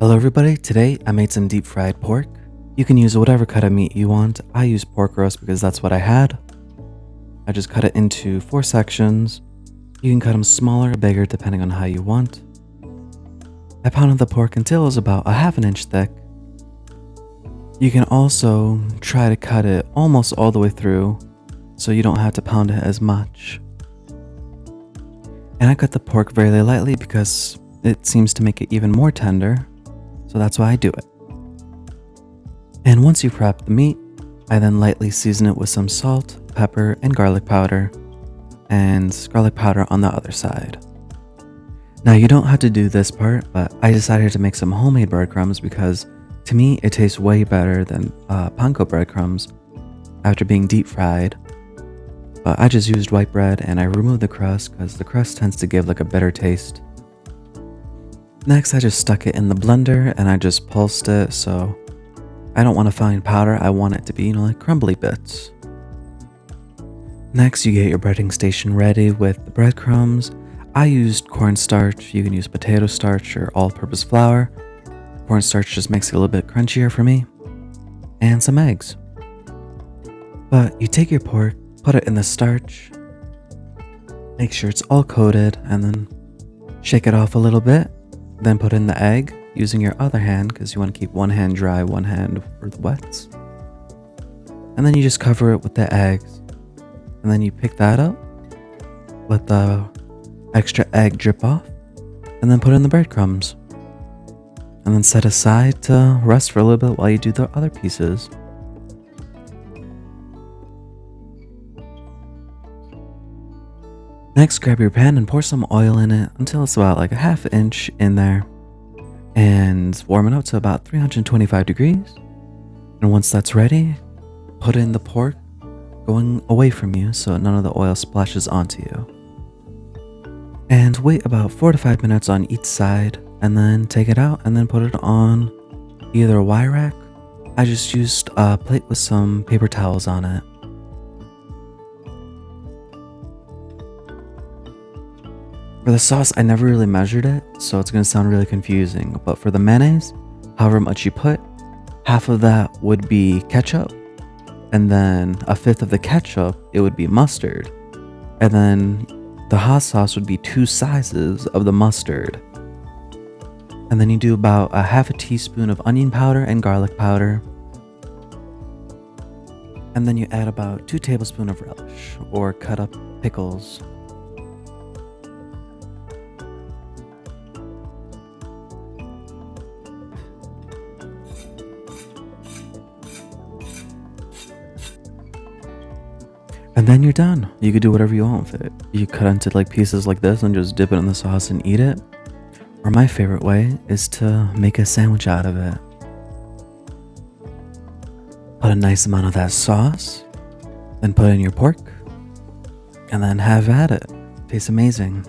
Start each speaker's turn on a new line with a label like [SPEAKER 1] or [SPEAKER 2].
[SPEAKER 1] Hello everybody, today I made some deep fried pork. You can use whatever cut of meat you want. I used pork roast because that's what I had. I just cut it into 4 sections. You can cut them smaller or bigger depending on how you want. I pounded the pork until it was about a half an inch thick. You can also try to cut it almost all the way through so you don't have to pound it as much. And I cut the pork very lightly because it seems to make it even more tender. So that's why I do it. And once you prep the meat, I then lightly season it with some salt, pepper, and garlic powder, and garlic powder on the other side. Now you don't have to do this part, but I decided to make some homemade breadcrumbs because to me it tastes way better than panko breadcrumbs after being deep fried. But I just used white bread and I removed the crust because the crust tends to give like a bitter taste. Next, I just stuck it in the blender and I just pulsed it, so I don't want a fine powder, I want it to be, like crumbly bits. Next, you get your breading station ready with the breadcrumbs. I used cornstarch, you can use potato starch or all-purpose flour. Cornstarch just makes it a little bit crunchier for me. And some eggs. But you take your pork, put it in the starch, make sure it's all coated, and then shake it off a little bit. Then put in the egg using your other hand because you want to keep one hand dry, one hand for the wets. And then you just cover it with the eggs. And then you pick that up, let the extra egg drip off, and then put in the breadcrumbs. And then set aside to rest for a little bit while you do the other pieces. Next, grab your pan and pour some oil in it until it's about like a half inch in there and warm it up to about 325 degrees. And once that's ready, put in the pork going away from you so none of the oil splashes onto you. And wait about 4 to 5 minutes on each side and then take it out and then put it on either a Y rack. I just used a plate with some paper towels on it. For the sauce, I never really measured it, so it's going to sound really confusing. But for the mayonnaise, however much you put, half of that would be ketchup. And then a fifth of the ketchup, it would be mustard. And then the hot sauce would be 2 sizes of the mustard. And then you do about a half a teaspoon of onion powder and garlic powder. And then you add about 2 tablespoons of relish or cut up pickles. And then you're done. You could do whatever you want with it. You cut into like pieces like this and just dip it in the sauce and eat it. Or my favorite way is to make a sandwich out of it. Put a nice amount of that sauce, then put in your pork, and then have at it. Tastes amazing.